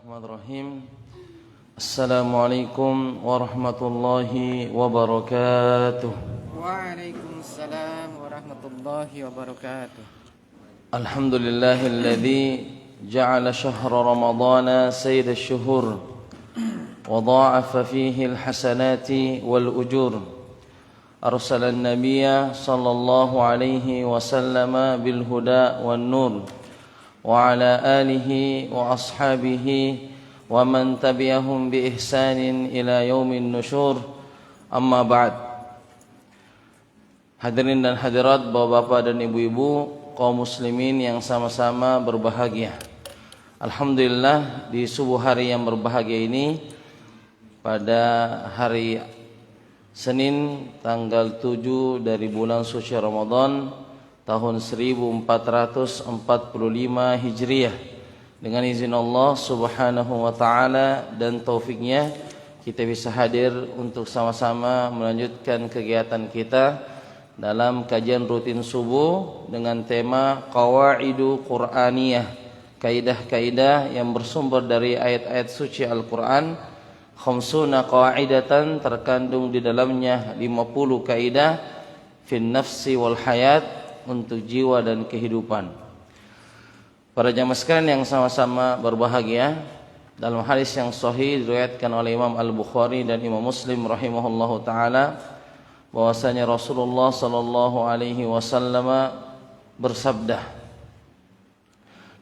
Bismillahirrahmanirrahim. Assalamualaikum warahmatullahi wabarakatuh. Waalaikumsalam warahmatullahi wabarakatuh. Alhamdulillahilladzi ja'ala syahra ramadana sayyid asy-syuhur wa dha'afa fihi al-hasanati wal ujur. Arsala an-nabiyya sallallahu alaihi wasallam bil huda wan nur wa ala alihi wa ashabihi wa man tabi'ahum bi ihsanin ila yaumin nusyur. Amma ba'd. Hadirin dan hadirat, bapak-bapak dan ibu-ibu, kaum muslimin yang sama-sama berbahagia. Alhamdulillah, di subuh hari yang berbahagia ini, pada hari Senin tanggal 7 dari bulan suci Ramadan tahun 1445 Hijriah, dengan izin Allah Subhanahu wa taala dan taufiknya, kita bisa hadir untuk sama-sama melanjutkan kegiatan kita dalam kajian rutin subuh dengan tema Qawaidu Qur'aniyah, kaidah-kaidah yang bersumber dari ayat-ayat suci Al-Qur'an. Khamsuna qaidatan, terkandung di dalamnya 50 kaidah fin nafsi wal hayat, untuk jiwa dan kehidupan. Para jamaah sekalian yang sama-sama berbahagia, dalam hadis yang sahih diriwayatkan oleh Imam Al-Bukhari dan Imam Muslim rahimahullahu taala, bahwasanya Rasulullah sallallahu alaihi wasallam bersabda,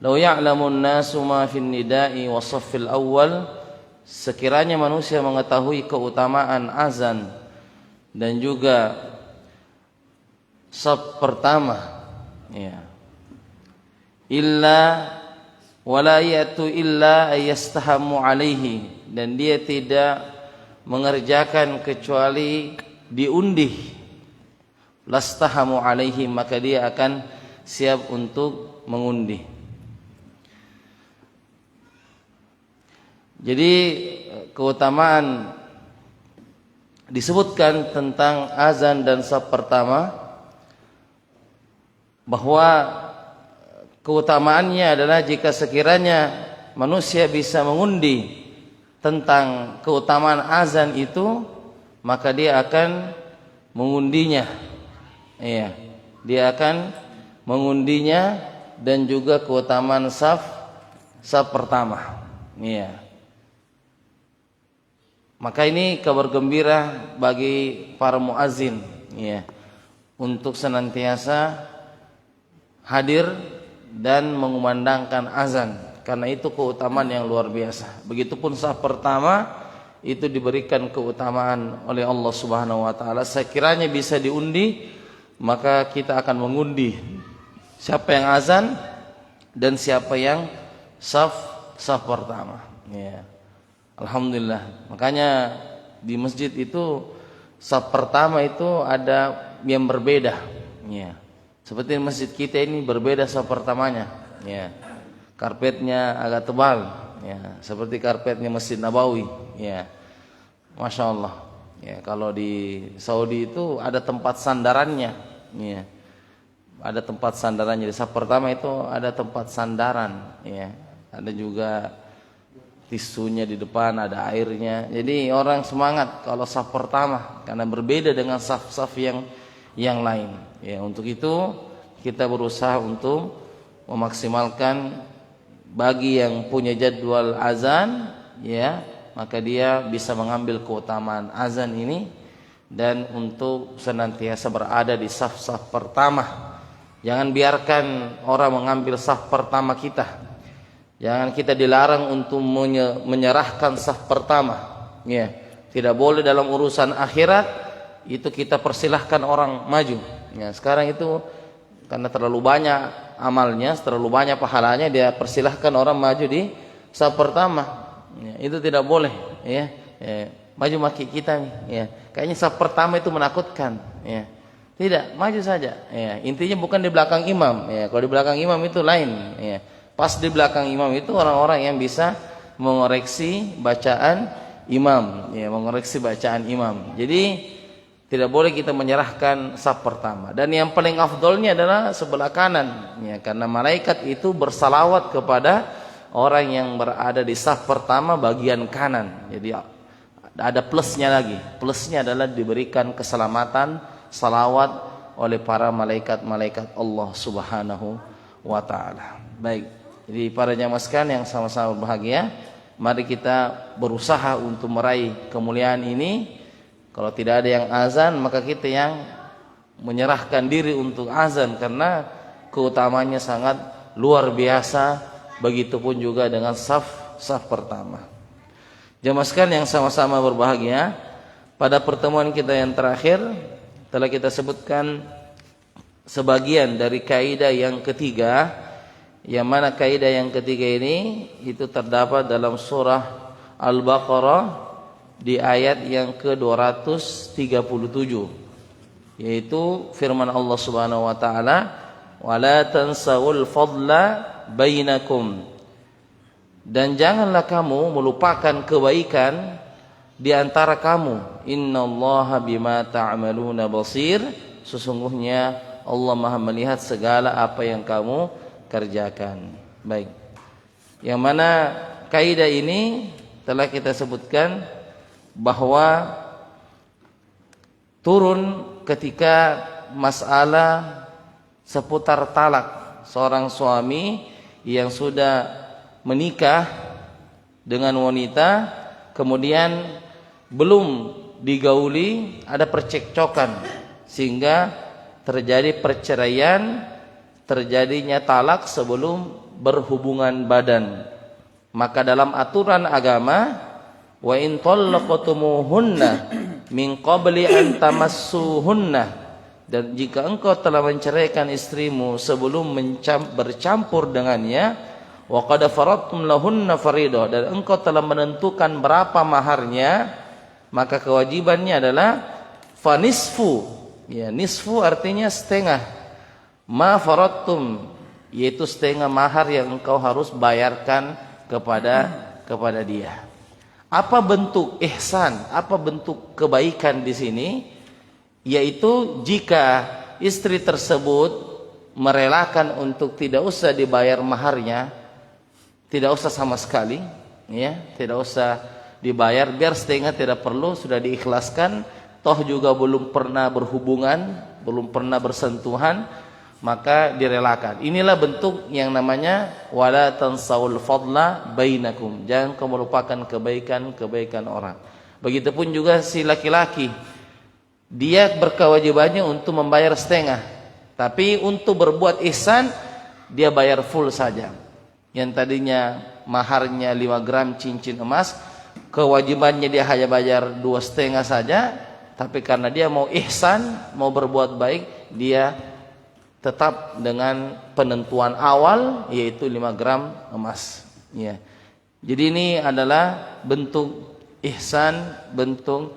"Lau ya'lamun nasu ma fin nida'i wa shaffil awwal," sekiranya manusia mengetahui keutamaan azan dan juga saf pertama, ya, illa wala yatu illa ayastahamu alaihi, dan dia tidak mengerjakan kecuali diundih, lastahamu alaihi, maka dia akan siap untuk mengundi. Jadi keutamaan disebutkan tentang azan dan saf pertama, bahwa keutamaannya adalah jika sekiranya manusia bisa mengundi tentang keutamaan azan itu, maka dia akan mengundinya. Iya, dia akan mengundinya, dan juga keutamaan saf pertama. Iya. Maka ini kabar gembira bagi para muazin, ya, untuk senantiasa hadir dan mengumandangkan azan, karena itu keutamaan yang luar biasa. Begitupun saf pertama itu diberikan keutamaan oleh Allah Subhanahu wa taala. Sekiranya bisa diundi, maka kita akan mengundi siapa yang azan dan siapa yang saf pertama, ya. Alhamdulillah. Makanya di masjid itu saf pertama itu ada yang berbeda, ya. Seperti masjid kita ini berbeda saf pertamanya, ya. Karpetnya agak tebal, ya, seperti karpetnya Masjid Nabawi, ya. Masya Allah, ya. Kalau di Saudi itu ada tempat sandarannya, ya. Ada tempat sandarannya. Di saf pertama itu ada tempat sandaran, ya. Ada juga tisunya di depan, ada airnya. Jadi orang semangat kalau saf pertama, karena berbeda dengan saf-saf yang lain, ya. Untuk itu kita berusaha untuk memaksimalkan, bagi yang punya jadwal azan, ya, maka dia bisa mengambil keutamaan azan ini, dan untuk senantiasa berada di saf-saf pertama. Jangan biarkan orang mengambil saf pertama kita. Jangan kita dilarang untuk menyerahkan saf pertama, ya. Tidak boleh dalam urusan akhirat itu kita persilahkan orang maju, ya. Sekarang itu karena terlalu banyak amalnya, terlalu banyak pahalanya, dia persilahkan orang maju di saf pertama, ya. Itu tidak boleh, ya. Maju maki kita nih, ya. Kayaknya saf pertama itu menakutkan, ya. Tidak, maju saja, ya. Intinya bukan di belakang imam, ya. Kalau di belakang imam itu lain, ya. Pas di belakang imam itu orang-orang yang bisa mengoreksi bacaan imam, ya, mengoreksi bacaan imam. Jadi tidak boleh kita menyerahkan saf pertama. Dan yang paling afdolnya adalah sebelah kanan, ya, karena malaikat itu bersalawat kepada orang yang berada di saf pertama bagian kanan. Jadi ada plusnya lagi. Plusnya adalah diberikan keselamatan, salawat oleh para malaikat-malaikat Allah Subhanahu wa taala. Baik. Jadi para jamaah sekalian yang sama-sama berbahagia, mari kita berusaha untuk meraih kemuliaan ini. Kalau tidak ada yang azan, maka kita yang menyerahkan diri untuk azan, karena keutamanya sangat luar biasa. Begitupun juga dengan saf pertama. Jamaah sekalian yang sama-sama berbahagia, pada pertemuan kita yang terakhir telah kita sebutkan sebagian dari kaidah yang ketiga, yang mana kaidah yang ketiga ini itu terdapat dalam surah Al-Baqarah di ayat yang ke-237, yaitu firman Allah Subhanahu wa taala, "Wala tansawul fadla bainakum." Dan janganlah kamu melupakan kebaikan di antara kamu. Innallaha bima ta'maluna basir. Sesungguhnya Allah Maha melihat segala apa yang kamu kerjakan. Baik. Yang mana kaidah ini telah kita sebutkan bahwa turun ketika masalah seputar talak seorang suami yang sudah menikah dengan wanita, kemudian belum digauli, ada percekcokan sehingga terjadi perceraian, terjadinya talak sebelum berhubungan badan. Maka dalam aturan agama, wa in talaqtumuhunna min qabli an tamassuhunna, dan jika engkau telah menceraikan istrimu sebelum bercampur dengannya, wa qad faradtum lahunna fariidah, dan engkau telah menentukan berapa maharnya, maka kewajibannya adalah fanisfu. Ya, nisfu artinya setengah. Ma faradtum, yaitu setengah mahar yang engkau harus bayarkan kepada dia. Apa bentuk ihsan, apa bentuk kebaikan di sini? Yaitu jika istri tersebut merelakan untuk tidak usah dibayar maharnya, tidak usah sama sekali, ya, tidak usah dibayar, biar setengah tidak perlu, sudah diikhlaskan, toh juga belum pernah berhubungan, belum pernah bersentuhan, maka direlakan. Inilah bentuk yang namanya wala tansawul fadla bainakum. Jangan kamu melupakan kebaikan orang. Begitupun juga si laki-laki, dia berkewajibannya untuk membayar setengah, tapi untuk berbuat ihsan dia bayar full saja. Yang tadinya maharnya 5 gram cincin emas, kewajibannya dia hanya bayar 2,5 saja, tapi karena dia mau ihsan, mau berbuat baik, dia tetap dengan penentuan awal, yaitu 5 gram emas. Ya. Jadi ini adalah bentuk ihsan, bentuk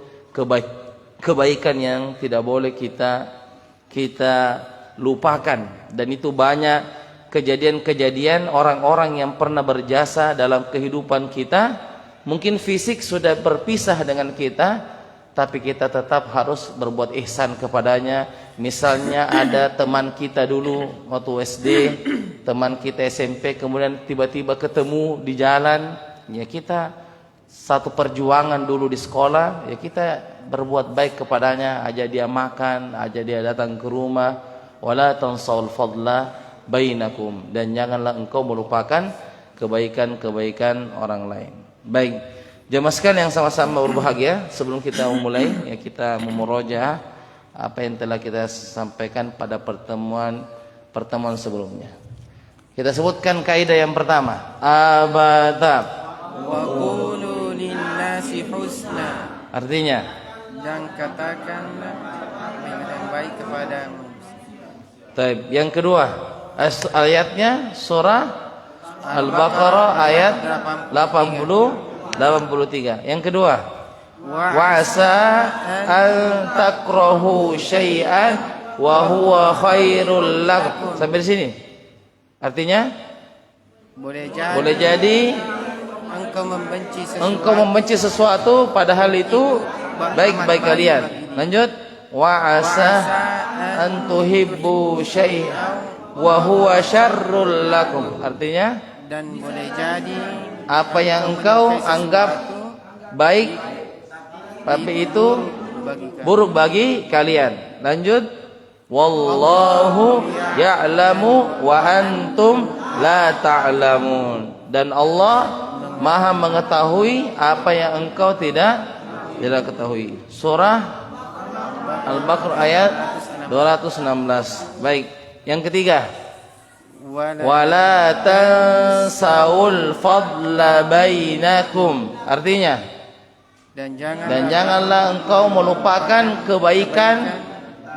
kebaikan yang tidak boleh kita lupakan. Dan itu banyak kejadian-kejadian orang-orang yang pernah berjasa dalam kehidupan kita. Mungkin fisik sudah berpisah dengan kita, tapi kita tetap harus berbuat ihsan kepadanya. Misalnya ada teman kita dulu waktu SD, teman kita SMP, kemudian tiba-tiba ketemu di jalan, ya kita satu perjuangan dulu di sekolah, ya kita berbuat baik kepadanya, ajak dia makan, ajak dia datang ke rumah. Wala tansawul fadla bainakum, dan janganlah engkau melupakan kebaikan-kebaikan orang lain. Baik, jemaah sekalian yang sama-sama berbahagia, sebelum kita memulai, ya kita memurojaah apa yang telah kita sampaikan pada pertemuan sebelumnya. Kita sebutkan kaidah yang pertama, abatab Wa qulu linnasi husna. artinya, Dan katakanlah yang baik kepada manusia. taib. Yang kedua, ayatnya surah Al-Baqarah ayat 83. Yang kedua, wa asa an takrahu syai'an wa huwa khairul lakum. Sampai di sini. Artinya, boleh jadi engkau membenci sesuatu padahal itu baik bagi kalian. Lanjut, wa asa an tuhibbu syai'an wa huwa syarrul lakum. Artinya, dan boleh jadi apa yang engkau anggap baik tapi itu buruk bagi kalian. Lanjut. Wallahu ya'lamu wa antum la ta'lamun. Dan Allah Maha mengetahui apa yang engkau tidak ketahui. Surah Al-Baqarah ayat 216. Baik, yang ketiga. Wala tansawul fadla bainakum. Artinya, dan janganlah engkau melupakan kebaikan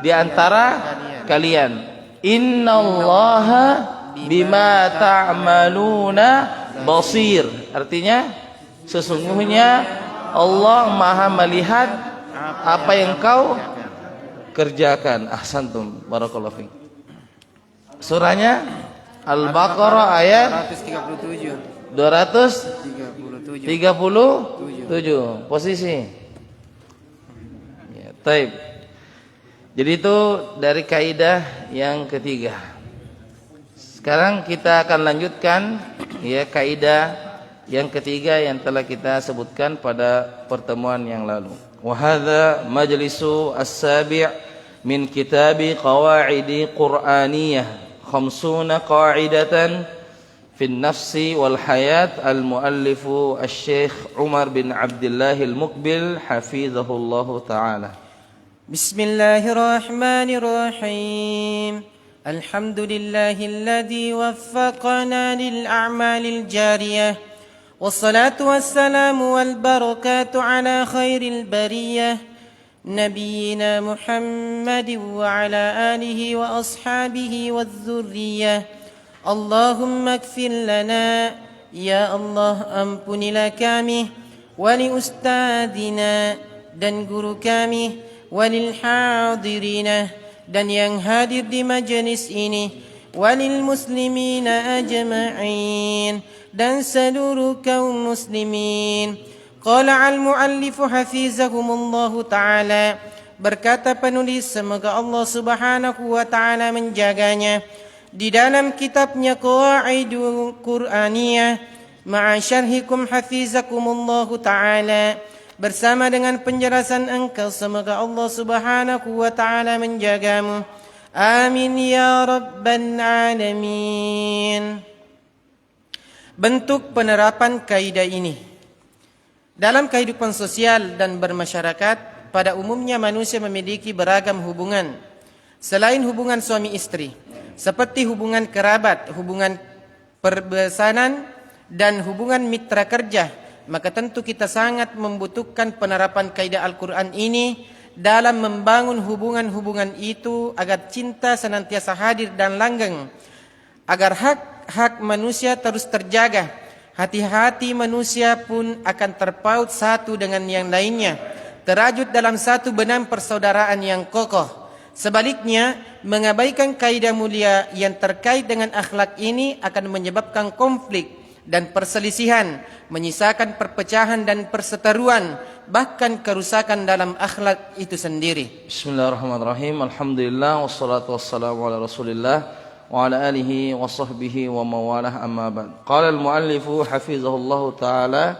di antara kalian. Innallaha bima ta'maluna basir. Artinya, sesungguhnya Allah Maha melihat apa yang kau kerjakan. Ahsantum, barakallahu fiik. Surahnya Al-Baqarah ayat 237. Posisi. Ya, taib. Jadi itu dari kaidah yang ketiga. Sekarang kita akan lanjutkan ya kaidah yang ketiga yang telah kita sebutkan pada pertemuan yang lalu. Wa hadza majlisu as-sabi' min kitabi qawaidi qur'aniyah 50 qa'idatan fi an-nafsi wal hayat al-muallifu asy-syekh Umar bin Abdullah al-Muqbil hafizahullahu taala. Bismillahirrahmanirrahim. Alhamdulillahilladzi waffaqana lil a'malil jariyah. Wassalatu wassalamu wal barakatu ala khairil bariyah. نبينا محمد وعلى آله وأصحابه والذرية اللهم اغفر لنا يا الله ampunilah kami wali ustadina dan guru kami walil hadirina dan yang hadir di majlis ini walil muslimina ajma'in dan seluruh kaum muslimin. Qala al-muallif hafizahumullahu ta'ala. Berkata penulis, semoga Allah subhanahu wa ta'ala menjaganya, di dalam kitabnya Qawaidul Qur'aniyah ma'a syarhikum hafizakumullahu ta'ala, bersama dengan penjelasan engkau, semoga Allah subhanahu wa ta'ala menjagamu. Amin ya rabbal alamin. Bentuk penerapan kaidah ini dalam kehidupan sosial dan bermasyarakat, pada umumnya manusia memiliki beragam hubungan selain hubungan suami istri, seperti hubungan kerabat, hubungan perbesanan, dan hubungan mitra kerja. Maka tentu kita sangat membutuhkan penerapan kaidah Al-Quran ini dalam membangun hubungan-hubungan itu agar cinta senantiasa hadir dan langgeng, agar hak-hak manusia terus terjaga. Hati-hati manusia pun akan terpaut satu dengan yang lainnya, terajut dalam satu benang persaudaraan yang kokoh. Sebaliknya, mengabaikan kaidah mulia yang terkait dengan akhlak ini akan menyebabkan konflik dan perselisihan, menyisakan perpecahan dan perseteruan, bahkan kerusakan dalam akhlak itu sendiri. Bismillahirrahmanirrahim. Alhamdulillah wassalatu wassalamu ala Rasulillah wa ala alihi wa sahbihi wa mawalah, amma ba'd. Qala al-muallifu hafizahullahu ta'ala,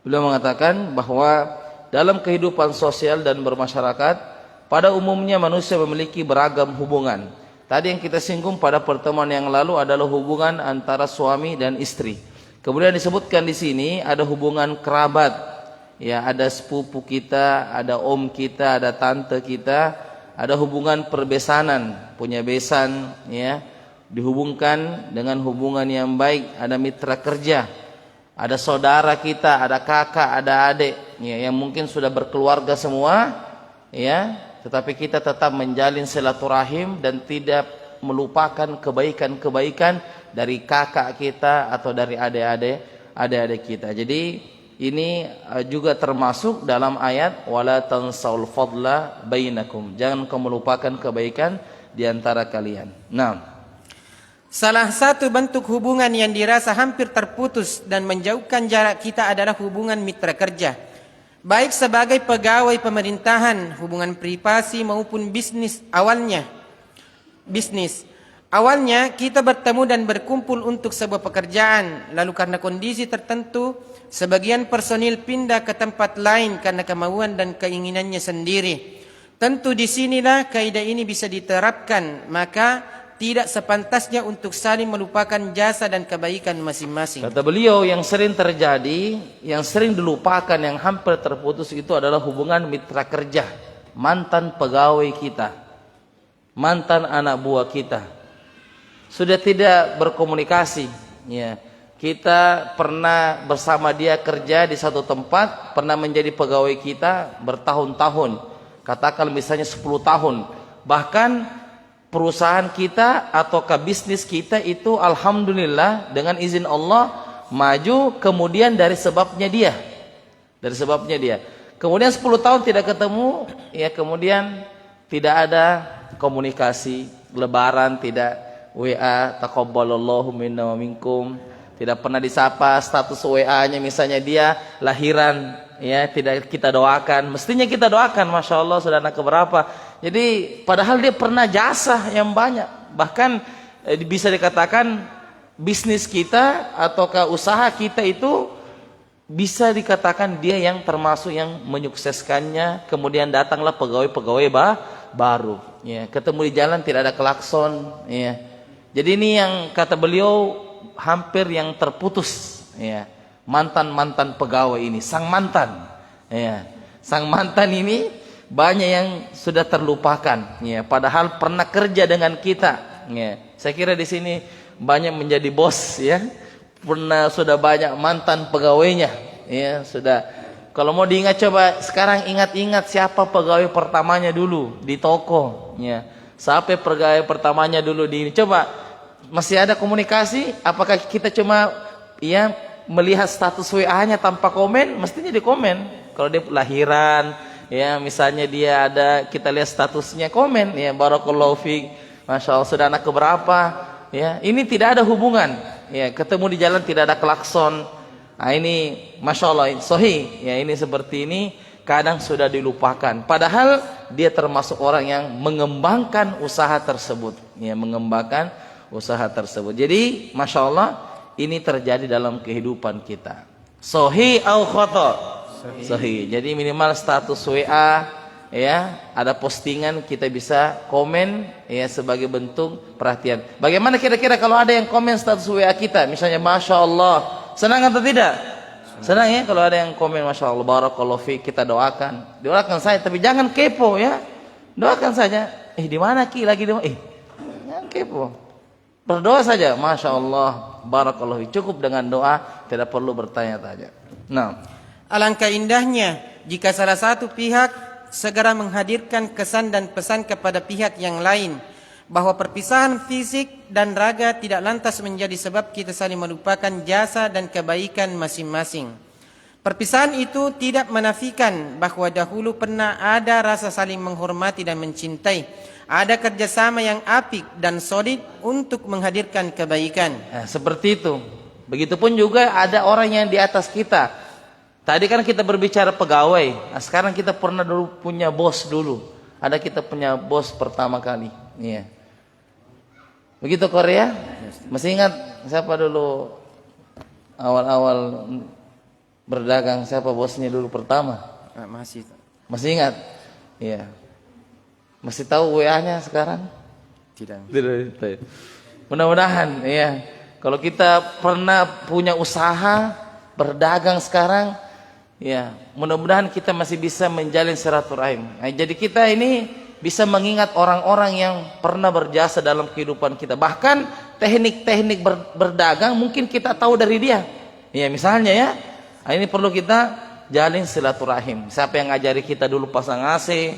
beliau mengatakan bahwa dalam kehidupan sosial dan bermasyarakat, pada umumnya manusia memiliki beragam hubungan. Tadi yang kita singgung pada pertemuan yang lalu adalah hubungan antara suami dan istri. Kemudian disebutkan di sini ada hubungan kerabat. Ya, ada sepupu kita, ada om kita, ada tante kita, ada hubungan perbesanan, punya besan, ya. Dihubungkan dengan hubungan yang baik, ada mitra kerja, ada saudara kita, ada kakak, ada adik, ya, yang mungkin sudah berkeluarga semua, ya, tetapi kita tetap menjalin silaturahim dan tidak melupakan kebaikan-kebaikan dari kakak kita atau dari adik-adik kita. Jadi ini juga termasuk dalam ayat wala tansaul fadla bainakum. Jangan kau melupakan kebaikan di antara kalian. Nah, salah satu bentuk hubungan yang dirasa hampir terputus dan menjauhkan jarak kita adalah hubungan mitra kerja. Baik sebagai pegawai pemerintahan, hubungan privasi maupun bisnis awalnya. Bisnis. Awalnya kita bertemu dan berkumpul untuk sebuah pekerjaan, lalu karena kondisi tertentu sebagian personil pindah ke tempat lain karena kemauan dan keinginannya sendiri. Tentu disinilah kaidah ini bisa diterapkan, maka tidak sepantasnya untuk saling melupakan jasa dan kebaikan masing-masing. Kata beliau, yang sering terjadi, yang sering dilupakan, yang hampir terputus itu adalah hubungan mitra kerja, mantan pegawai kita, mantan anak buah kita. Sudah tidak berkomunikasi, ya. Kita pernah bersama dia kerja di satu tempat, pernah menjadi pegawai kita bertahun-tahun. Katakan misalnya 10 tahun. Bahkan perusahaan kita ataukah bisnis kita itu alhamdulillah dengan izin Allah maju kemudian dari sebabnya dia. Dari sebabnya dia. Kemudian 10 tahun tidak ketemu, ya kemudian tidak ada komunikasi, lebaran tidak WA, taqabbalallahu minna wa minkum, tidak pernah disapa, status WA-nya misalnya dia lahiran, ya tidak kita doakan. Mestinya kita doakan, masya Allah sudah anak keberapa. Jadi padahal dia pernah jasa yang banyak. Bahkan bisa dikatakan bisnis kita ataukah usaha kita itu bisa dikatakan dia yang termasuk yang menyukseskannya. Kemudian datanglah pegawai-pegawai baru, ya ketemu di jalan tidak ada klakson, ya. Jadi ini yang kata beliau hampir yang terputus, ya, mantan pegawai ini, sang mantan, ya, sang mantan ini banyak yang sudah terlupakan, ya, padahal pernah kerja dengan kita, ya. Saya kira di sini banyak menjadi bos, ya, sudah banyak mantan pegawainya, ya, sudah. Kalau mau diingat coba sekarang ingat-ingat siapa pegawai pertamanya dulu di toko, ya, siapa pegawai pertamanya dulu di ini, coba. Masih ada komunikasi? Apakah kita cuma ya melihat status WA-nya tanpa komen? Mestinya di komen. Kalau dia lahiran, ya misalnya dia ada, kita lihat statusnya komen, ya barakallahu fiik, masya Allah sudah anak keberapa, ya ini tidak ada hubungan, ya ketemu di jalan tidak ada klakson. Nah ini masya Allah sahih, ya ini seperti ini kadang sudah dilupakan. Padahal dia termasuk orang yang mengembangkan usaha tersebut, ya mengembangkan usaha tersebut. Jadi masya Allah ini terjadi dalam kehidupan kita. Sahih au khata? Sahih. Jadi minimal status WA, ya ada postingan kita bisa komen, ya sebagai bentuk perhatian. Bagaimana kira-kira kalau ada yang komen status WA kita, misalnya masya Allah, senang atau tidak? Senang ya kalau ada yang komen masya Allah, barakallahu fiik, kita doakan saya, tapi jangan kepo, ya doakan saja. Di mana Ki lagi jangan kepo. Berdoa saja, masya Allah, barakallahu, cukup dengan doa, tidak perlu bertanya-tanya. Nah, alangkah indahnya jika salah satu pihak segera menghadirkan kesan dan pesan kepada pihak yang lain bahwa perpisahan fisik dan raga tidak lantas menjadi sebab kita saling melupakan jasa dan kebaikan masing-masing. Perpisahan itu tidak menafikan bahwa dahulu pernah ada rasa saling menghormati dan mencintai. Ada kerjasama yang apik dan solid untuk menghadirkan kebaikan. Nah, seperti itu. Begitupun juga ada orang yang di atas kita. Tadi kan kita berbicara pegawai. Nah, sekarang kita pernah dulu punya bos dulu. Ada kita punya bos pertama kali. Iya. Begitu Korea? Masih ingat siapa dulu awal-awal berdagang, siapa bosnya dulu pertama? Masih ingat? Iya. Masih tahu WA-nya sekarang? Tidak. Mudah-mudahan, ya. Kalau kita pernah punya usaha berdagang sekarang, ya, mudah-mudahan kita masih bisa menjalin silaturahim. Nah, jadi kita ini bisa mengingat orang-orang yang pernah berjasa dalam kehidupan kita. Bahkan teknik-teknik berdagang mungkin kita tahu dari dia. Ya, misalnya ya, nah, ini perlu kita jalin silaturahim. Siapa yang ngajari kita dulu pasang AC?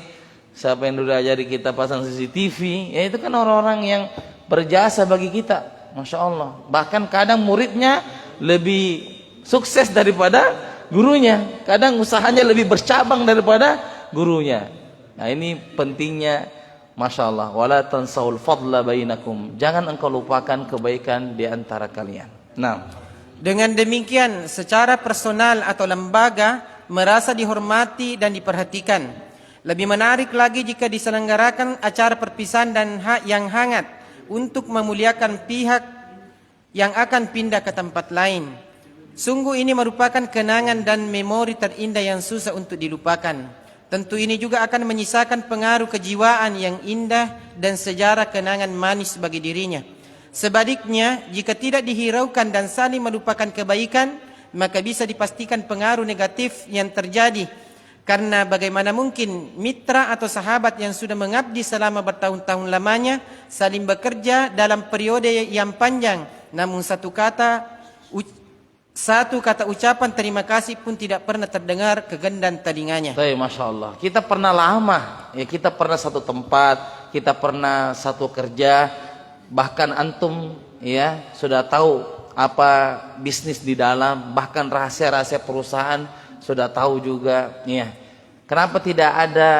Siapa yang dulu ajari kita pasang CCTV? Ya itu kan orang-orang yang berjasa bagi kita, masya Allah. Bahkan kadang muridnya lebih sukses daripada gurunya. Kadang usahanya lebih bercabang daripada gurunya. Nah ini pentingnya, masya Allah. Wala tansawul fadla bainakum. Jangan engkau lupakan kebaikan di antara kalian. Nah, dengan demikian secara personal atau lembaga merasa dihormati dan diperhatikan. Lebih menarik lagi jika diselenggarakan acara perpisahan dan yang hangat, untuk memuliakan pihak yang akan pindah ke tempat lain. Sungguh ini merupakan kenangan dan memori terindah yang susah untuk dilupakan. Tentu ini juga akan menyisakan pengaruh kejiwaan yang indah dan sejarah kenangan manis bagi dirinya. Sebaliknya, jika tidak dihiraukan dan saling melupakan kebaikan, maka bisa dipastikan pengaruh negatif yang terjadi. Karena bagaimana mungkin mitra atau sahabat yang sudah mengabdi selama bertahun-tahun lamanya saling bekerja dalam periode yang panjang, namun satu kata ucapan terima kasih pun tidak pernah terdengar kegendan telinganya. Masya Allah. Kita pernah lama, ya kita pernah satu tempat, kita pernah satu kerja, bahkan antum ya sudah tahu apa bisnis di dalam, bahkan rahasia-rahasia perusahaan sudah tahu juga, ya. Kenapa tidak ada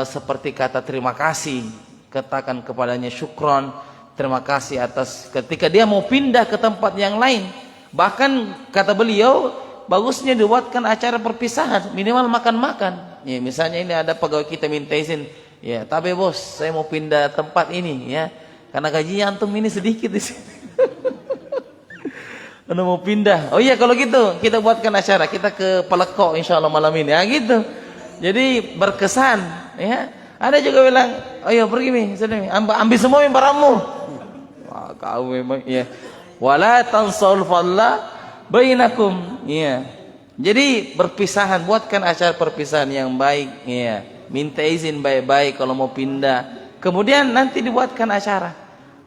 seperti kata terima kasih, katakan kepadanya syukron, terima kasih atas ketika dia mau pindah ke tempat yang lain. Bahkan kata beliau, bagusnya dibuatkan acara perpisahan, minimal makan-makan. Ya, misalnya ini ada pegawai kita minta izin, ya, tapi bos, saya mau pindah tempat ini, ya, karena gajinya antum ini sedikit di sini. Anda mau pindah. Oh iya, kalau gitu kita buatkan acara, kita ke Pelekok insyaallah malam ini. Ya gitu. Jadi berkesan, ya. Ada juga bilang, "Oh iya, pergi nih, sini, ambil semua yang barangmu." Wah, kau memang ya. Wala tansaul fadla bainakum. Ya. Jadi perpisahan, buatkan acara perpisahan yang baik, ya. Minta izin baik-baik kalau mau pindah. Kemudian nanti dibuatkan acara.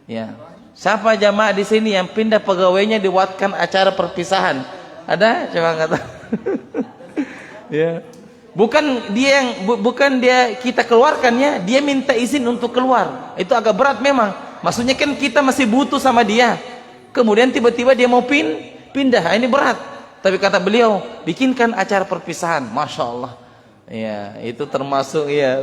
Ya. Siapa jamaah di sini yang pindah pegawainya dibuatkan acara perpisahan? Ada? Coba kata. Ya. Bukan dia kita keluarkan, ya, dia minta izin untuk keluar. Itu agak berat memang. Maksudnya kan kita masih butuh sama dia. Kemudian tiba-tiba dia mau pindah. Ini berat. Tapi kata beliau, bikinkan acara perpisahan. Masya Allah. Ya, itu termasuk ya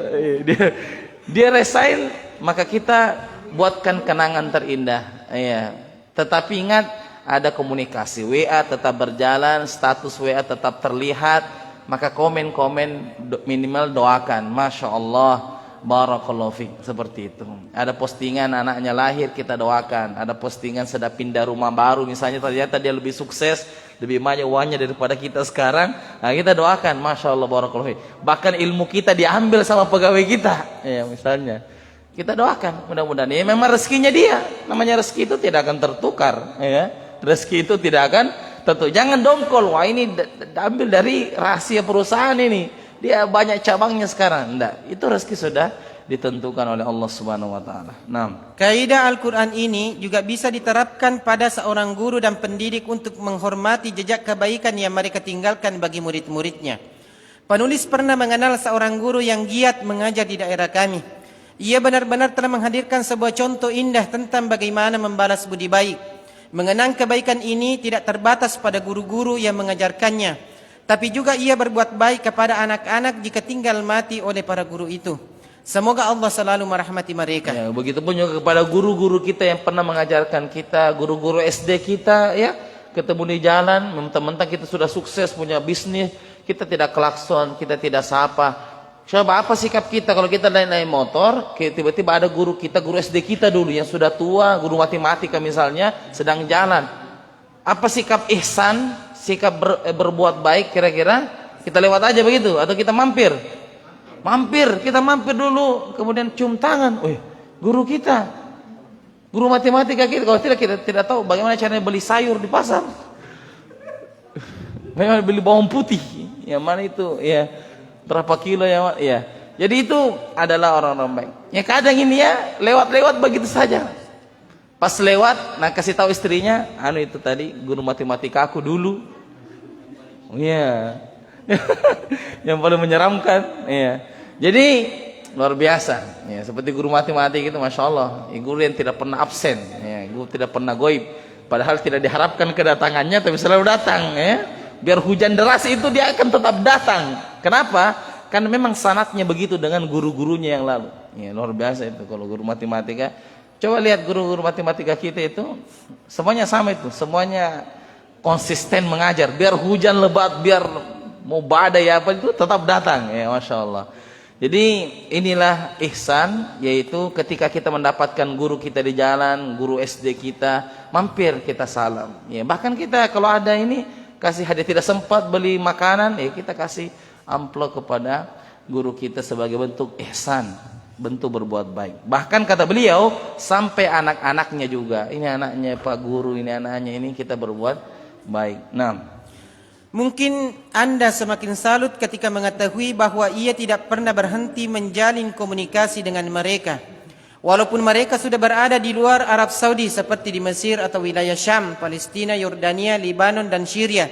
dia resign, maka kita buatkan kenangan terindah, ya. Tetapi ingat, ada komunikasi, WA tetap berjalan, status WA tetap terlihat, maka komen-komen minimal doakan, Masya Allah, Barakallahu fiik, seperti itu. Ada postingan anaknya lahir, kita doakan. Ada postingan sedang pindah rumah baru, misalnya ternyata dia lebih sukses, lebih banyak uangnya daripada kita sekarang, nah kita doakan, Masya Allah, Barakallahu fiik. Bahkan ilmu kita diambil sama pegawai kita, ya misalnya. Kita doakan, mudah-mudahan ya memang rezekinya dia. Namanya rezeki itu tidak akan tertukar, ya. Rezeki itu tidak akan tertukar. Jangan dongkol, wah ini diambil dari rahasia perusahaan ini. Dia banyak cabangnya sekarang. Enggak, itu rezeki sudah ditentukan oleh Allah Subhanahu wa taala. Naam. Kaidah Al-Qur'an ini juga bisa diterapkan pada seorang guru dan pendidik untuk menghormati jejak kebaikan yang mereka tinggalkan bagi murid-muridnya. Penulis pernah mengenal seorang guru yang giat mengajar di daerah kami. Ia benar-benar telah menghadirkan sebuah contoh indah tentang bagaimana membalas budi baik. Mengenang kebaikan ini tidak terbatas pada guru-guru yang mengajarkannya, tapi juga ia berbuat baik kepada anak-anak jika tinggal mati oleh para guru itu. Semoga Allah selalu merahmati mereka. Ya, begitupun juga kepada guru-guru kita yang pernah mengajarkan kita, guru-guru SD kita, ya, ketemu di jalan, mentang-mentang kita sudah sukses punya bisnis, kita tidak klakson, kita tidak sapa. Coba apa sikap kita kalau kita naik motor, tiba-tiba ada guru kita, guru SD kita dulu yang sudah tua, guru matematika misalnya, sedang jalan. Apa sikap ihsan, sikap berbuat baik kira-kira? Kita lewat aja begitu atau kita mampir? Kita mampir dulu, kemudian cium tangan. Wih, guru kita, guru matematika kita. Kalau kita tidak tahu bagaimana caranya beli sayur di pasar, bagaimana beli bawang putih, yang mana itu, ya. Berapa kilo ya. Jadi itu adalah orang-orang baik. Ya kadang ini ya lewat-lewat begitu saja. Pas lewat, nah kasih tahu istrinya, itu tadi guru matematika aku dulu. Iya. Yang paling menyeramkan, ya. Jadi luar biasa. Ya, seperti guru matematika itu, Masya Allah, guru yang tidak pernah absen, ya, guru tidak pernah goib. Padahal tidak diharapkan kedatangannya, tapi selalu datang, ya. Biar hujan deras itu dia akan tetap datang. Kenapa? Karena memang sanatnya begitu dengan guru-gurunya yang lalu. Ya, luar biasa itu kalau guru matematika. Coba lihat guru-guru matematika kita itu, semuanya sama itu, semuanya konsisten mengajar. Biar hujan lebat, biar mau badai apa itu tetap datang. Ya, Masya Allah. Jadi inilah ihsan, yaitu ketika kita mendapatkan guru kita di jalan, guru SD kita, mampir kita salam. Ya, bahkan kita kalau ada ini kasih hadiah, tidak sempat beli makanan, ya kita kasih amplop kepada guru kita sebagai bentuk ihsan, bentuk berbuat baik. Bahkan kata beliau sampai anak-anaknya juga. Ini anaknya Pak Guru, ini anaknya, ini kita berbuat baik. Nah, mungkin Anda semakin salut ketika mengetahui bahwa ia tidak pernah berhenti menjalin komunikasi dengan mereka. Walaupun mereka sudah berada di luar Arab Saudi seperti di Mesir atau wilayah Syam, Palestina, Yordania, Libanon dan Syria.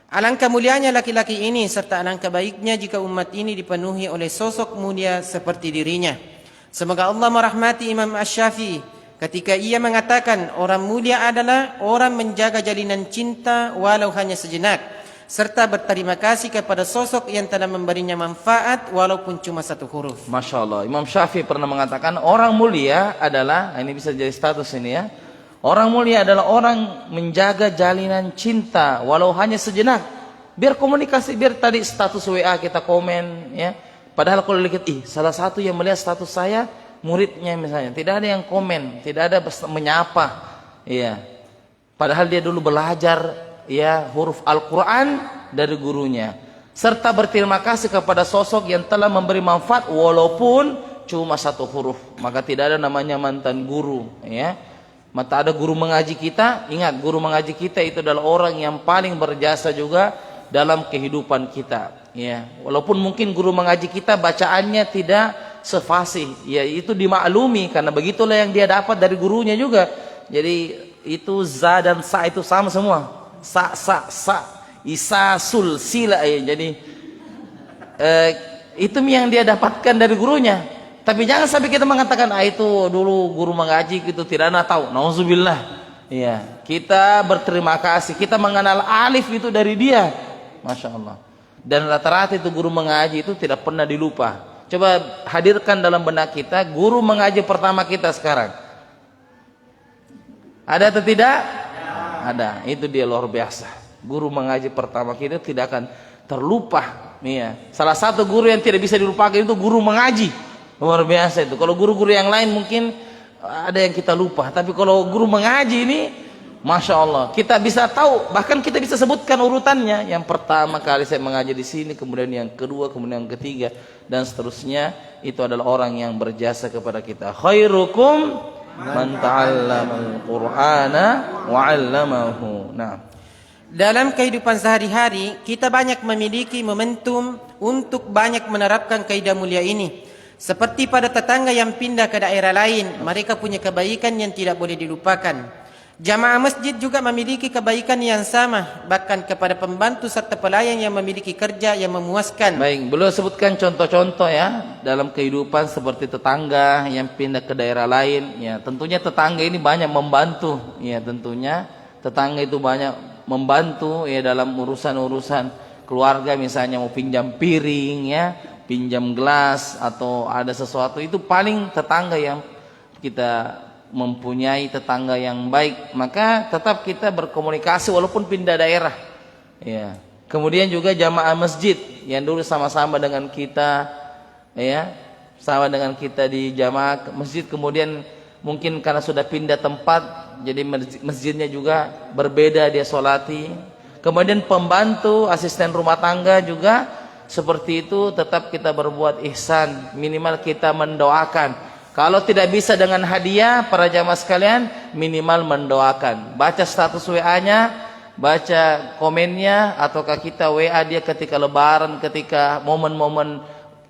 Alangkah mulianya laki-laki ini serta alangkah baiknya jika umat ini dipenuhi oleh sosok mulia seperti dirinya. Semoga Allah merahmati Imam Asy-Syafi'i ketika ia mengatakan orang mulia adalah orang menjaga jalinan cinta walau hanya sejenak, serta berterima kasih kepada sosok yang telah memberinya manfaat walaupun cuma satu huruf. Masya Allah, Imam Syafi'i pernah mengatakan orang mulia adalah, ini bisa jadi status ini ya, orang mulia adalah orang menjaga jalinan cinta walau hanya sejenak. Biar komunikasi, biar tadi status WA kita komen ya, padahal kalau lihat salah satu yang melihat status saya muridnya misalnya, tidak ada yang komen, tidak ada menyapa, ya. Padahal dia dulu belajar ya huruf Al-Quran dari gurunya, serta berterima kasih kepada sosok yang telah memberi manfaat walaupun cuma satu huruf. Maka tidak ada namanya mantan guru, ya. Mata ada guru mengaji kita, ingat guru mengaji kita itu adalah orang yang paling berjasa juga dalam kehidupan kita, ya. Walaupun mungkin guru mengaji kita bacaannya tidak sefasih, ya itu dimaklumi karena begitulah yang dia dapat dari gurunya juga. Jadi itu za dan sa itu sama semua. Sa, isa, sul, sila ya. Jadi itu yang dia dapatkan dari gurunya. Tapi jangan sampai kita mengatakan itu dulu guru mengaji itu tidak ada tahu. Nauzubillah. Ya, kita berterima kasih. Kita mengenal alif itu dari dia. Masya Allah. Dan rata-rata itu guru mengaji itu tidak pernah dilupa. Coba hadirkan dalam benak kita guru mengaji pertama kita sekarang. Ada atau tidak? Ada. Itu dia luar biasa. Guru mengaji pertama kita tidak akan terlupa. Ya. Salah satu guru yang tidak bisa dilupakan itu guru mengaji. Luar biasa itu. Kalau guru-guru yang lain mungkin ada yang kita lupa. Tapi kalau guru mengaji ini, Masya Allah, kita bisa tahu, bahkan kita bisa sebutkan urutannya. Yang pertama kali saya mengaji di sini, kemudian yang kedua, kemudian yang ketiga, dan seterusnya. Itu adalah orang yang berjasa kepada kita. Khairukum man ta'allamal Qur'ana wa 'allamahu. Nah, dalam kehidupan sehari-hari kita banyak memiliki momentum untuk banyak menerapkan kaidah mulia ini. Seperti pada tetangga yang pindah ke daerah lain, mereka punya kebaikan yang tidak boleh dilupakan. Jamaah masjid juga memiliki kebaikan yang sama, bahkan kepada pembantu serta pelayan yang memiliki kerja yang memuaskan. Baik, beliau sebutkan contoh-contoh ya dalam kehidupan seperti tetangga yang pindah ke daerah lain. Ya, tentunya tetangga ini banyak membantu. Ya, tentunya tetangga itu banyak membantu ya dalam urusan-urusan keluarga, misalnya mau pinjam piring ya, pinjam gelas atau ada sesuatu, itu paling tetangga yang kita mempunyai tetangga yang baik, maka tetap kita berkomunikasi walaupun pindah daerah. Ya. Kemudian juga jamaah masjid yang dulu sama-sama dengan kita, ya, sama dengan kita di jamaah masjid, kemudian mungkin karena sudah pindah tempat, jadi masjidnya juga berbeda dia sholati. Kemudian pembantu, asisten rumah tangga juga seperti itu, tetap kita berbuat ihsan, minimal kita mendoakan. Kalau tidak bisa dengan hadiah, para jamaah sekalian, minimal mendoakan. Baca status WA-nya, baca komennya, ataukah kita WA dia ketika lebaran, ketika momen-momen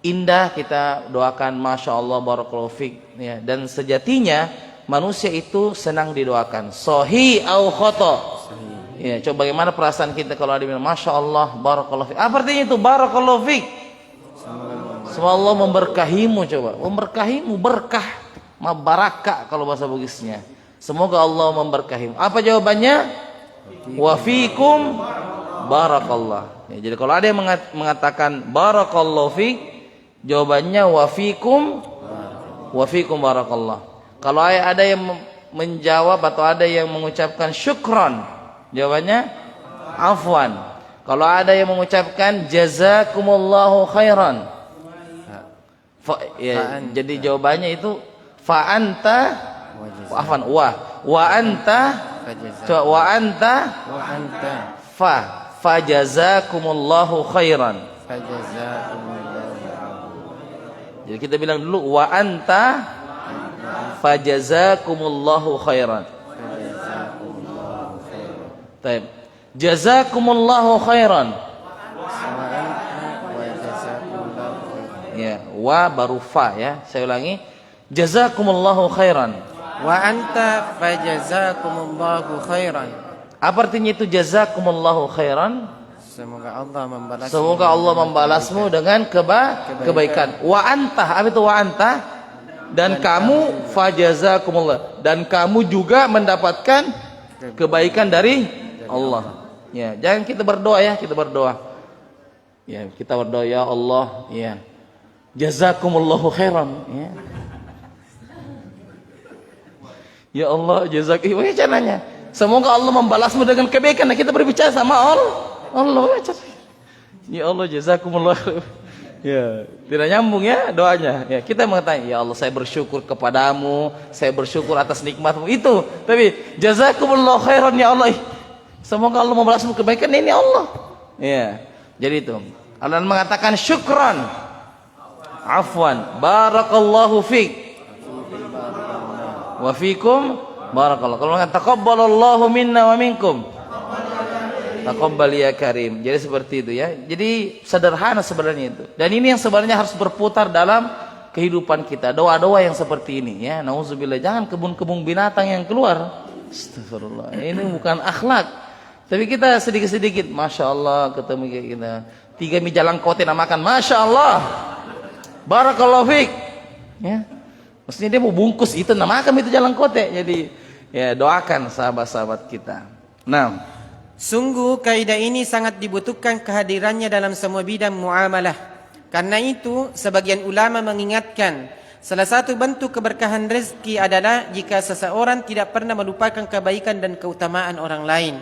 indah, kita doakan Masya Allah, Barakallahu Fik. Ya, dan sejatinya manusia itu senang didoakan. Sahih au khoto. Ya, coba bagaimana perasaan kita kalau ada yang bilang Masya Allah, Barakallahu Fik. Apa artinya itu? Barakallahu Fik. Semoga Allah memberkahimu, coba. Memberkahimu, berkah. Barakah kalau bahasa Bugisnya. Semoga Allah memberkahimu. Apa jawabannya? Wa fikum barakallah. Ya, jadi kalau ada yang mengatakan barakallahu fik, jawabannya wa fikum barakallah. Kalau ada yang menjawab atau ada yang mengucapkan syukran, jawabannya afwan. Kalau ada yang mengucapkan jazakumullahu khairan, Ya, jadi jawabannya itu fa anta afan wa anta coba wa anta fa jazakumullahu khairan. Jadi kita bilang dulu wa anta fa jazakumullahu khairan. Baik. Jazakumullahu khairan. Ya, wa baru fa ya. Saya ulangi. Jazakumullahu khairan. Wa anta fajazakumullahu khairan. Apa artinya itu jazakumullahu khairan? Semoga Allah membalasmu dengan kebaikan. Wa anta, apa itu wa anta? Dan kamu fajazakumullah, dan kamu juga mendapatkan kebaikan dari Allah. Ya, jangan kita berdoa ya, kita berdoa. Ya, kita berdoa ya Allah, ya. Jazakumullahu khairan, ya. Ya Allah, jazakumullahu khairan. Semoga Allah membalasmu dengan kebaikan. Nah, kita berbicara sama Allah. Ya Allah, jazakumullahu khairan. Ya, tidak nyambung ya doanya. Ya, kita mengatakan, ya Allah, saya bersyukur kepadamu, saya bersyukur atas nikmatmu itu. Tapi jazakumullahu khairan ya Allah. Semoga Allah membalasmu kebaikan ini Allah. Ya, jadi itu. Allah mengatakan syukran. Afwan, barakallahu fiik wa fiikum barakallahu. Kalau mengatakan taqabbalallahu minna wa minkum, taqabbal ya karim. Jadi seperti itu ya. Jadi sederhana sebenarnya itu. Dan ini yang sebenarnya harus berputar dalam kehidupan kita. Doa-doa yang seperti ini ya. Nauzubillah, jangan kebun-kebun binatang yang keluar. Astagfirullah. Ini bukan akhlak. Tapi kita sedikit-sedikit, masya Allah, ketemu kayak kita 3 mie jalan kote namakan, masya Allah. Barakallahu fiik. Ya. Maksudnya dia mau bungkus itu namakan itu jalan kote. Jadi ya doakan sahabat-sahabat kita. Nah, sungguh kaidah ini sangat dibutuhkan kehadirannya dalam semua bidang muamalah. Karena itu sebagian ulama mengingatkan salah satu bentuk keberkahan rezeki adalah jika seseorang tidak pernah melupakan kebaikan dan keutamaan orang lain.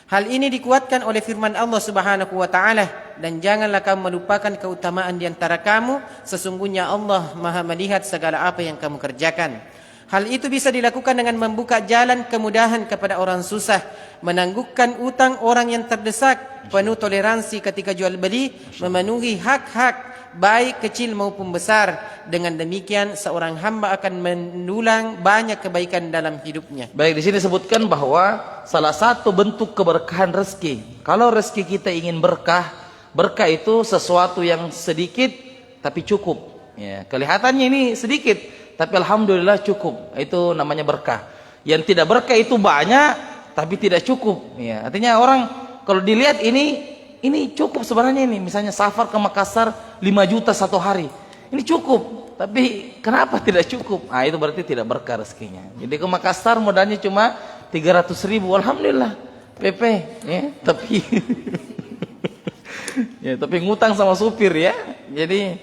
Hal ini dikuatkan oleh firman Allah Subhanahu wa taala, dan janganlah kamu melupakan keutamaan di antara kamu, sesungguhnya Allah Maha melihat segala apa yang kamu kerjakan. Hal itu bisa dilakukan dengan membuka jalan kemudahan kepada orang susah, menangguhkan utang orang yang terdesak, penuh toleransi ketika jual beli, memenuhi hak-hak baik kecil maupun besar. Dengan demikian seorang hamba akan mendulang banyak kebaikan dalam hidupnya. Baik, di sini sebutkan bahwa salah satu bentuk keberkahan rezeki. Kalau rezeki kita ingin berkah, berkah itu sesuatu yang sedikit tapi cukup. Ya, kelihatannya ini sedikit, tapi alhamdulillah cukup. Itu namanya berkah. Yang tidak berkah itu banyak tapi tidak cukup. Ya, artinya orang kalau dilihat ini cukup sebenarnya ini. Misalnya safar ke Makassar 5 juta satu hari. Ini cukup, tapi kenapa tidak cukup? Ah, itu berarti tidak berkah rezekinya. Jadi ke Makassar modalnya cuma 300.000, alhamdulillah PP, ya. Tapi ngutang sama supir ya. Jadi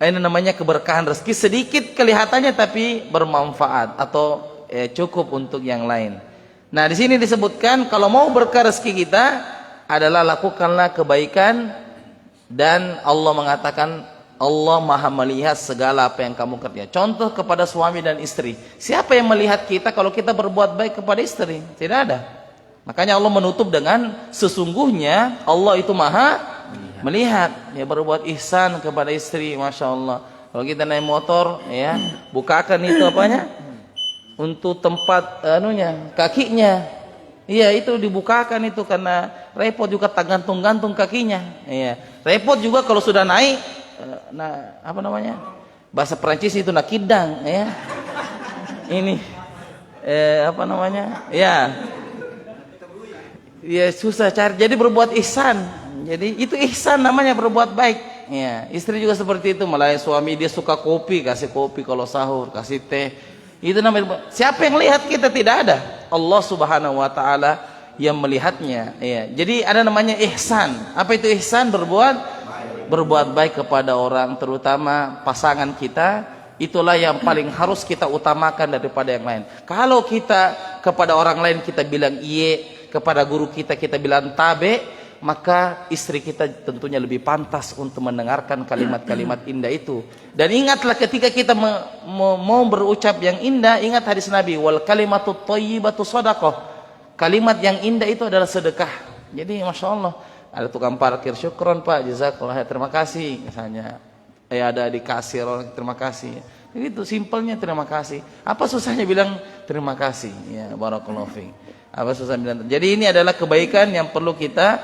ini namanya keberkahan rezeki, sedikit kelihatannya tapi bermanfaat atau cukup untuk yang lain. Nah, di sini disebutkan kalau mau berkah rezeki kita adalah lakukanlah kebaikan, dan Allah mengatakan Allah Maha melihat segala apa yang kamu kerja. Contoh kepada suami dan istri. Siapa yang melihat kita kalau kita berbuat baik kepada istri? Tidak ada. Makanya Allah menutup dengan sesungguhnya Allah itu Maha melihat. Ya, berbuat ihsan kepada istri, masya Allah. Kalau kita naik motor, ya bukakan itu apanya? Untuk tempat kakinya. Iya, itu dibukakan itu karena repot juga gantung kakinya. Iya, repot juga kalau sudah naik. Nah, apa namanya? Bahasa Perancis itu nakidang, ya. Ini apa namanya? Ya. Ya susah cari. Jadi berbuat ihsan. Jadi itu ihsan namanya, berbuat baik. Ya, istri juga seperti itu. Malah suami dia suka kopi, kasih kopi kalau sahur, kasih teh. Itu namanya. Siapa yang lihat kita? Tidak ada. Allah Subhanahu wa taala yang melihatnya. Ya. Jadi ada namanya ihsan. Apa itu ihsan? Berbuat baik kepada orang, terutama pasangan kita. Itulah yang paling harus kita utamakan daripada yang lain. Kalau kita kepada orang lain kita bilang iye, kepada guru kita bilang tabe, maka istri kita tentunya lebih pantas untuk mendengarkan kalimat-kalimat indah itu. Dan ingatlah ketika kita mau berucap yang indah, ingat hadis Nabi, wal kalimatut thayyibatu shadaqah. Kalimat yang indah itu adalah sedekah. Jadi Masya Allah, ada tukang parkir, syukron Pak, jazakallah, terima kasih misalnya. Ada di kasir, terima kasih. Itu simpelnya terima kasih. Apa susahnya bilang terima kasih? Ya, barakallahu fiik. Apa susah bilang. Jadi ini adalah kebaikan yang perlu kita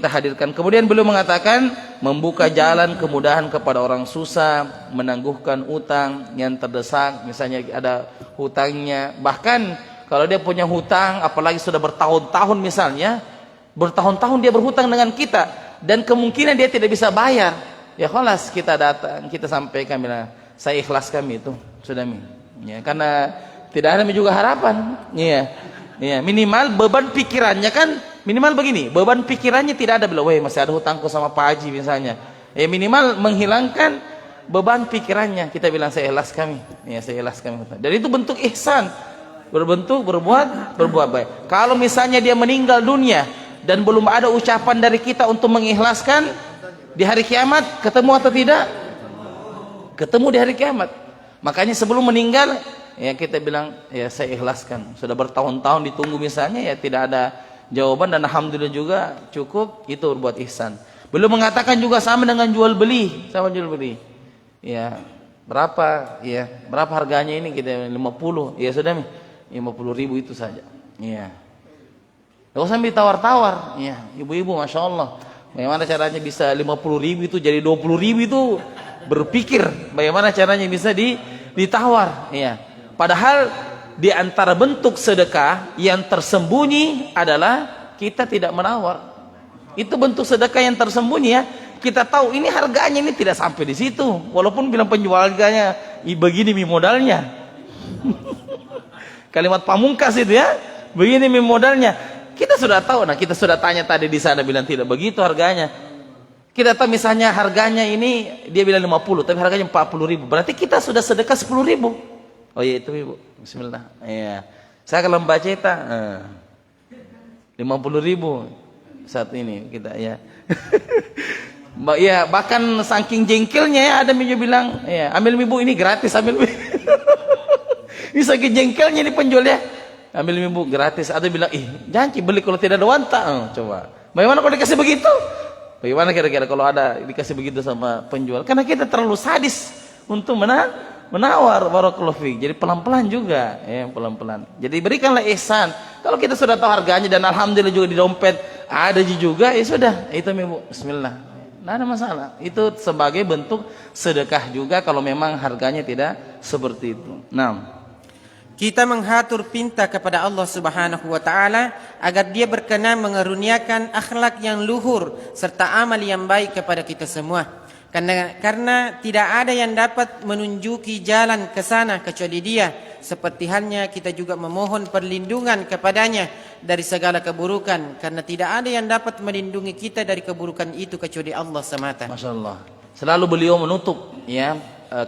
hadirkan. Kemudian beliau mengatakan membuka jalan kemudahan kepada orang susah, menangguhkan utang yang terdesak, misalnya ada hutangnya. Bahkan kalau dia punya hutang, apalagi sudah bertahun-tahun misalnya, bertahun-tahun dia berhutang dengan kita dan kemungkinan dia tidak bisa bayar. Ya khalas, kita datang, kita sampaikan bilang, saya ikhlas kami itu, sudah ya, karena tidak ada juga harapan. Ya, minimal beban pikirannya kan minimal begini, beban pikirannya tidak ada bilang, weh masih ada hutangku sama Pak Haji misalnya. Ya minimal menghilangkan beban pikirannya. Kita bilang saya ikhlas kami. Ya, saya ikhlas kami. Dan itu bentuk ihsan. Berbentuk berbuat baik. Kalau misalnya dia meninggal dunia dan belum ada ucapan dari kita untuk mengikhlaskan, di hari kiamat ketemu atau tidak? Ketemu di hari kiamat. Makanya sebelum meninggal ya kita bilang ya saya ikhlaskan. Sudah bertahun-tahun ditunggu misalnya ya tidak ada jawaban dan alhamdulillah juga cukup, itu berbuat ihsan. Belum mengatakan juga sama dengan jual beli, sama jual beli. Ya, berapa? Ya, berapa harganya ini? Kita 50. Ya sudah nih. 50.000 itu saja. Ya. Enggak usah ditawar-tawar. Ya, ibu-ibu Masya Allah. Bagaimana caranya bisa 50.000 itu jadi 20.000 itu, berpikir bagaimana caranya bisa ditawar. Ya. Padahal di antara bentuk sedekah yang tersembunyi adalah kita tidak menawar. Itu bentuk sedekah yang tersembunyi ya. Kita tahu ini harganya ini tidak sampai di situ. Walaupun bilang penjual harganya begini modalnya. Kalimat pamungkas itu ya. Begini modalnya. Kita sudah tahu. Nah, kita sudah tanya tadi di sana bilang tidak begitu harganya. Kita tahu misalnya harganya ini dia bilang 50 tapi harganya 40.000. Berarti kita sudah sedekah 10.000. Oh iya itu Ibu. Bismillah. Iya. Saya kalau membaca itu 50.000 saat ini kita ya. Ya bahkan saking jengkelnya ya ada yang bilang, ya ambil Ibu ini gratis, ambil Ibu. Ini saking jengkelnya ini penjual ya. Ambil Ibu gratis. Ada bilang, janji beli kalau tidak ada wanta. Coba. Bagaimana kalau dikasih begitu? Bagaimana kira-kira kalau ada dikasih begitu sama penjual? Karena kita terlalu sadis untuk menawar, barakallahu fiik. Jadi pelan-pelan juga, ya pelan-pelan. Jadi berikanlah ihsan. Kalau kita sudah tahu harganya dan alhamdulillah juga di dompet ada juga, ya sudah, itu Ibu. Bismillah. Tidak ada masalah. Itu sebagai bentuk sedekah juga kalau memang harganya tidak seperti itu. Nah, kita menghatur pinta kepada Allah Subhanahu wa taala agar Dia berkenan mengaruniakan akhlak yang luhur serta amal yang baik kepada kita semua. Karena tidak ada yang dapat menunjuki jalan ke sana kecuali Dia. Seperti halnya kita juga memohon perlindungan kepadanya dari segala keburukan. Karena tidak ada yang dapat melindungi kita dari keburukan itu kecuali Allah semata. Masya Allah. Selalu beliau menutup ya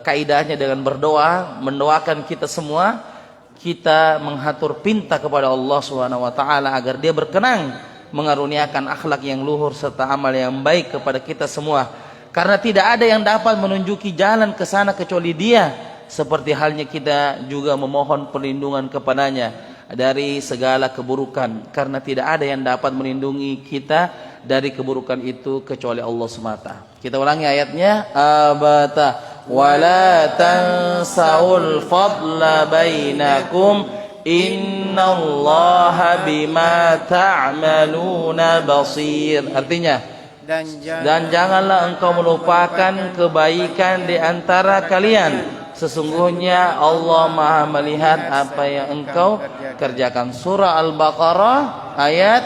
kaidahnya dengan berdoa, mendoakan kita semua. Kita menghatur pinta kepada Allah Subhanahu wa taala agar Dia berkenan mengaruniakan akhlak yang luhur serta amal yang baik kepada kita semua. Karena tidak ada yang dapat menunjuki jalan ke sana kecuali Dia. Seperti halnya kita juga memohon perlindungan kepadanya dari segala keburukan. Karena tidak ada yang dapat melindungi kita dari keburukan itu kecuali Allah semata. Kita ulangi ayatnya. Abata wala tansaul fadla bainakum innallaha bima ta'maluna basir. Artinya, dan janganlah engkau melupakan kebaikan di antara kalian. Sesungguhnya Allah Maha melihat apa yang engkau kerjakan. Surah Al-Baqarah ayat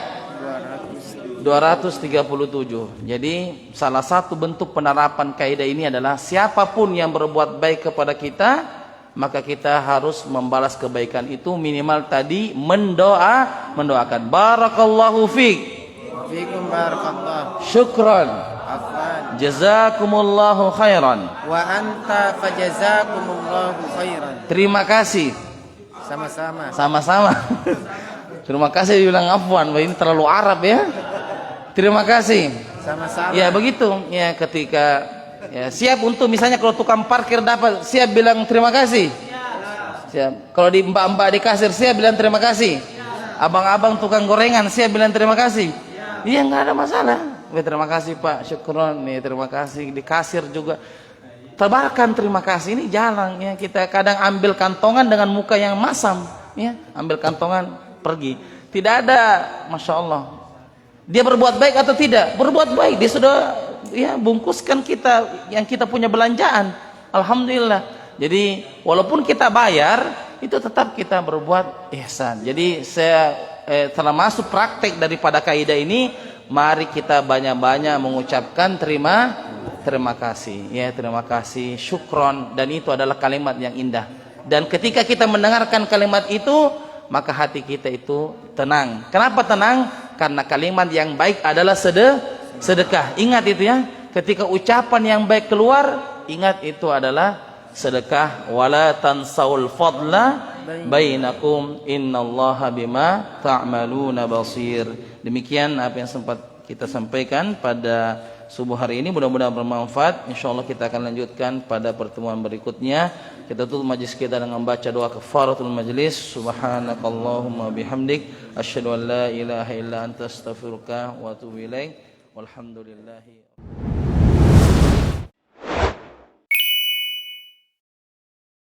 237. Jadi salah satu bentuk penerapan kaidah ini adalah siapapun yang berbuat baik kepada kita, maka kita harus membalas kebaikan itu minimal tadi mendoakan. Barakallahu fiik. Fiikum barakallah. Syukran. Afwan. Jazakumullahu khairan. Wa anta fajazakumullahu khairan. Terima kasih. Sama-sama. Sama-sama. Terima kasih dibilang afwan. Ini terlalu Arab ya. Terima kasih. Sama-sama. Ya begitu. Ya ketika ya, siap untuk misalnya kalau tukang parkir dapat siap bilang terima kasih. Siap. Kalau di mbak-mbak di kasir siap bilang terima kasih. Abang-abang tukang gorengan siap bilang terima kasih. Iya nggak ada masalah. Terima kasih Pak, syukron nih, terima kasih. Di kasir juga tebarkan terima kasih. Ini jarang ya, kita kadang ambil kantongan dengan muka yang masam ya, ambil kantongan pergi. Tidak ada, masya Allah. Dia berbuat baik atau tidak? Berbuat baik. Dia sudah ya bungkuskan kita yang kita punya belanjaan. Alhamdulillah. Jadi walaupun kita bayar, itu tetap kita berbuat ihsan. Jadi saya telah masuk praktek daripada kaidah ini. Mari kita banyak-banyak mengucapkan terima kasih. Ya, terima kasih, syukron, dan itu adalah kalimat yang indah. Dan ketika kita mendengarkan kalimat itu, maka hati kita itu tenang. Kenapa tenang? Karena kalimat yang baik adalah sedekah. Ingat itu ya. Ketika ucapan yang baik keluar, ingat itu adalah sedekah. Wala tansaul fadla bainakum innallaha bima ta'maluna basir. Demikian apa yang sempat kita sampaikan pada subuh hari ini, mudah-mudahan bermanfaat. Insyaallah kita akan lanjutkan pada pertemuan berikutnya. Kita tutup majlis kita dengan membaca doa kafaratul majlis. Subhanakallahumma bihamdik asyhadu an la ilaha illa anta astaghfiruka wa atubu ilaik. Walhamdulillahi